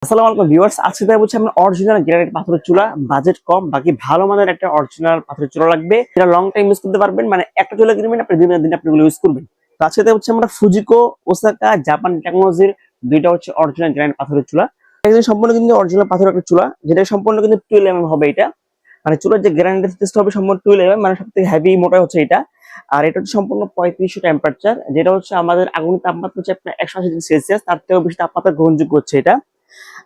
আসসালামু আলাইকুম ভিউয়ার্স, আজকে তাই বলছি আমরা অরিজিনাল গ্রানাইট পাথরের চুলা, বাজেট কম বাকি ভালো মানের একটা অরিজিনাল পাথরের চুলা লাগবে, এটা লং টাইম ইউজ করতে পারবেন। মানে একটা চুলা কিনবেন আপনি দিনে দিনে আপনি এগুলো ইউজ করবেন। তো আজকে তাই হচ্ছে আমরা ফুজিকো, ওসাকা, জাপান টেকনোলজির দুইটা হচ্ছে অরিজিনাল গ্রানাইট পাথরের চুলা। এটা সম্পূর্ণ কিন্তু অরিজিনাল পাথরের একটা চুলা, যেটা সম্পূর্ণ কিন্তু 12 mm হবে। এটা মানে চুলার যে গ্রানাইটের টেস্ট হবে সম্পূর্ণ 12 mm, মানে সবথেকে হেভি মোটা হচ্ছে এটা। আর এটা হচ্ছে সম্পূর্ণ 3500 টেম্পারেচার, যেটা হচ্ছে আমাদের আগুনের তাপমাত্রা হচ্ছে আপনার 180°C, তার থেকেও বেশি তাপমাত্রা গ্রহণযোগ্য হচ্ছে এটা।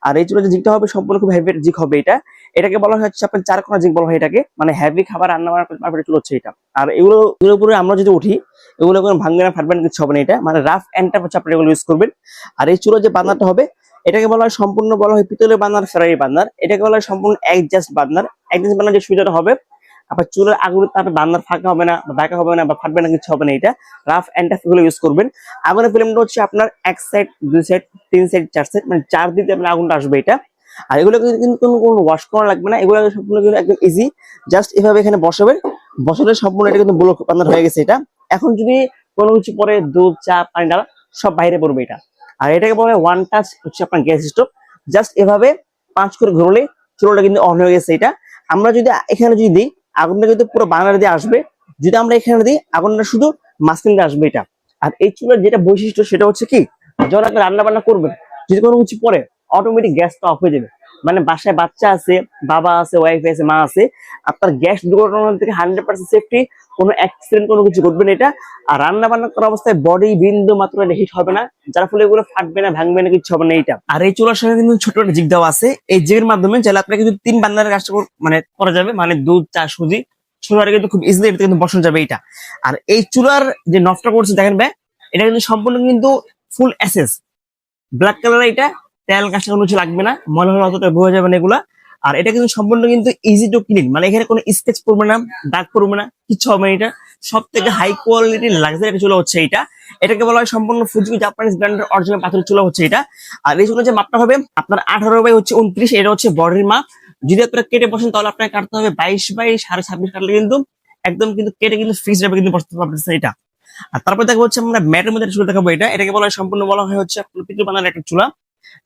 আর এই চুলা যে জিগটা হবে সম্পূর্ণ খুব হেভি জিগ হবে এটা। এটাকে বলা হচ্ছে আপনার 4 কোনা জিগ বলা হয় এটাকে, মানে হেভি খাবার রান্না বান্না পারফেক্ট চুলা হচ্ছে এটা। আর এগুলোর উপরে আমরা যদি উঠি, এগুলো কোনো ভাঙবে না ফাটবে না কিছু হবে না। এটা মানে রাফ এন্ড হচ্ছে আপনি এগুলো ইউজ করবেন। আর এই চুলা যে বার্নারটা হবে, এটাকে বলা হয় সম্পূর্ণ বলা হয় পিতলের বার্নার, ফেরারি বার্নার। এটাকে বলা হয় সম্পূর্ণ অ্যাডজাস্ট বার্নার। অ্যাডজাস্ট বার্নার যে সুবিধাটা হবে, আপনার চুলার আগুনের তাপে বার্নার ফাঁকা হবে না বা বাঁকা হবে না বা ফাটবে না কিছু হবে না। এটা রাফ এন্ড টাফ এগুলো ইউজ করবেন। আগুনের ফ্লেমটা হচ্ছে আপনার 1 সাইড, 2 সাইড, 3 সাইড, 4 সাইড, মানে 4 দিকে আপনার আগুনটা আসবে এটা। আর এগুলো কিন্তু কোনো ওয়াশ করা লাগবে না, এগুলো সম্পূর্ণ কিন্তু একদম ইজি। জাস্ট এভাবে এখানে বসাবেন, বসালে সম্পূর্ণ এটা কিন্তু ব্লক বার্নার হয়ে গেছে এটা। এখন যদি কোনো কিছু পরে দুধ, চা, পানি ডালা সব বাইরে পড়বে এটা। আর এটাকে বলা হয় ওয়ান টাচ হচ্ছে আপনার গ্যাস স্টোভ। জাস্ট এভাবে 5 করে ঘুরলে চুলোটা কিন্তু অন হয়ে গেছে এটা। আমরা যদি এখানে যদি দিই, আগুনটা কিন্তু পুরো বার্নার দিয়ে আসবে। যদি আমরা এখানে দিই, আগুনটা শুধু মাঝখান দিয়ে আসবে এটা। আর এই চুলার যেটা বৈশিষ্ট্য সেটা হচ্ছে কি, যখন আপনি রান্না বান্না করবেন, যদি কোনো কিছু পরে অটোমেটিক গ্যাসটা অফ হয়ে যাবে। মানে বাসায় বাচ্চা আছে, বাবা আছে, ওয়াইফ আছে, মা আছে, আপনার গ্যাস দুর্ঘটনা থেকে 100% সেফটি, কোনো অ্যাক্সিডেন্ট কোনো কিছু ঘটবে না এটা। আর রান্না বান্না করা অবস্থায় বডি বিন্দু মাত্র হিট হবে না, যার ফলে এগুলো ফাটবে না, ভাঙবে না, কিছু হবে না এটা। আর এই চুলার সঙ্গে কিন্তু ছোট একটা জিগ দেওয়া আছে, এই জিগের মাধ্যমে চাইলে আপনার কিন্তু 3 বার্নারের কাজটা মানে করা যাবে, মানে দুধ, চা, সুজি চুলার কিন্তু খুব ইজিলি এটা কিন্তু বসানো যাবে এটা। আর এই চুলার যে নফটা করছে দেখেন ভাই, এটা কিন্তু সম্পূর্ণ কিন্তু ফুল এসএস ব্ল্যাক কালার। এটা তেল কাজটা কোনো কিছু লাগবে না, মনে হয় অতটা বোঝা যাবে না এগুলা। আর এটা কিন্তু সম্পূর্ণ কিন্তু ইজি টু ক্লিন, মানে এখানে কোনো স্কেচ পড়বে না, দাগ পড়বে না, কিছু হবে না। এটা সব থেকে হাই কোয়ালিটির লাক্সারি একটা চুলা হচ্ছে এটা। এটাকে বলা হয় সম্পূর্ণ ফুজিকো জাপানিজ ব্র্যান্ডের অরিজিনাল পাথরের চুলা হচ্ছে এটা। আর এই চুলার যে মাপটা হবে আপনার 18/29, এটা হচ্ছে বডির মাপ। যদি আপনারা কেটে বসেন তাহলে আপনাকে কাটতে হবে 22/26.5 কাটলে কিন্তু একদম কিন্তু কেটে কিন্তু ফিক্সড ভাবে কিন্তু বসতে পারতেছে এটা। আর তারপর দেখা হচ্ছে আমরা ম্যাটের মধ্যে একটা চুলা দেখাবো এটা। এটাকে বলা হয় সম্পূর্ণ বলা হয় হচ্ছে পিতল বানার একটা চুলা,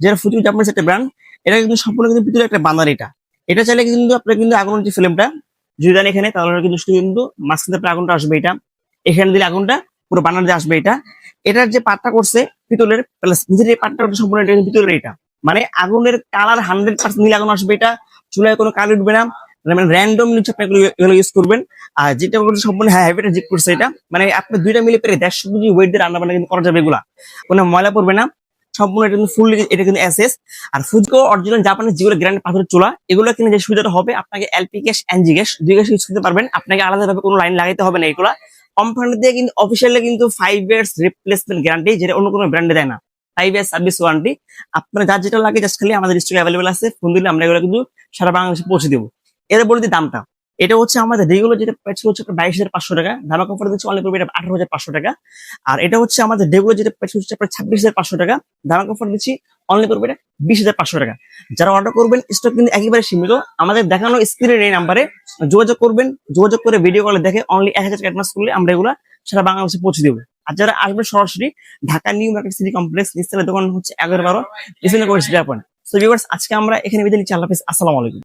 যেটা ফুজিকো জাপানিজ একটা ব্র্যান্ড। এটা কিন্তু সম্পূর্ণ কিন্তু পিতলের একটা বানার এটা। এটা চাইলে কিন্তু আপনার কিন্তু আগুনের যে ফ্লেমটা যদি দেন এখানে, তাহলে কিন্তু শুধু কিন্তু মাঝখানে আপনার আগুনটা আসবে এটা। এখানে দিলে আগুনটা পুরো বানার দিয়ে আসবে এটা। এটার যে পাটটা করছে পিতলের, প্লাস নিজের এই পাটটা সম্পূর্ণ এটা কিন্তু পিতলের এটা। মানে আগুনের কালার 100% নীল আগুন আসবে এটা, চুলায় কোনো কালি উঠবে না, মানে র্যান্ডম নিচ্ছে আপনি এগুলো ইউজ করবেন। আর যেটা করছে সম্পূর্ণ হ্যাভিটা জিগ করছে এটা, মানে আপনি দুইটা মিলে পেরে 150 কেজি ওয়েট দিয়ে রান্না বান্না কিন্তু করা যাবে এগুলা, কোনো ময়লা পড়বে না। সম্পূর্ণ এটা কিন্তু ফুললি এটা কিন্তু এসএস। আর ফুজিকো অরিজিনাল জাপানিজ যেগুলো গ্রানাইট পাথরের চুলা, এগুলো কিন্তু যে সুবিধাটা হবে, আপনাকে এলপি গ্যাস, এনজি গ্যাস দুই গ্যাস ইউজ করতে পারবেন। আপনাকে আলাদাভাবে কোনো লাইন লাগাইতে হবে না। এগুলা কোম্পানি দিয়ে কিন্তু অফিসিয়ালি কিন্তু 5 ইয়ার্স রিপ্লেসমেন্ট গ্যারান্টি, যেটা অন্য কোনো ব্র্যান্ডে দেয় না। 5 ইয়ার্স সার্ভিস ওয়ারেন্টি। আপনার যার যেটা লাগে জাস্ট খালি আমাদের স্টকে অ্যাভেলেবল আছে, ফোন দিলে আমরা এগুলো কিন্তু সারা বাংলাদেশে পৌঁছে দেবো। এর বলে দিই দামটা। এটা হচ্ছে আমাদের রেগুলার যেটা প্রাইস হচ্ছে 22,500 টাকা, ধামাকা অফার দিচ্ছে অনলি পড়বে এটা 18,500 টাকা। আর এটা হচ্ছে আমাদের রেগুলার যেটা প্রাইস হচ্ছে 26,500 টাকা, ধামাকা অফার দিচ্ছি অনলি পড়বে এটা 20,500 টাকা। যারা অর্ডার করবেন স্টক কিন্তু একেবারে সীমিত, আমাদের দেখানো স্ক্রিনের এই নাম্বারে যোগাযোগ করবেন। যোগাযোগ করে ভিডিও কলে দেখে অনলি 1000 টাকা অ্যাডভান্স করলে আমরা এগুলা সারা বাংলাদেশে পৌঁছে দেবো। আর যারা আসবেন সরাসরি Dhaka New Market City Complex, নিচতলার দোকান হচ্ছে 11-12 ডিসেম্বর করে জাপান। সো ভিউয়ার্স, আজকে আমরা এখানে বিদায় নিচ্ছি। আল্লাহ হাফেজ, আসসালামু আলাইকুম।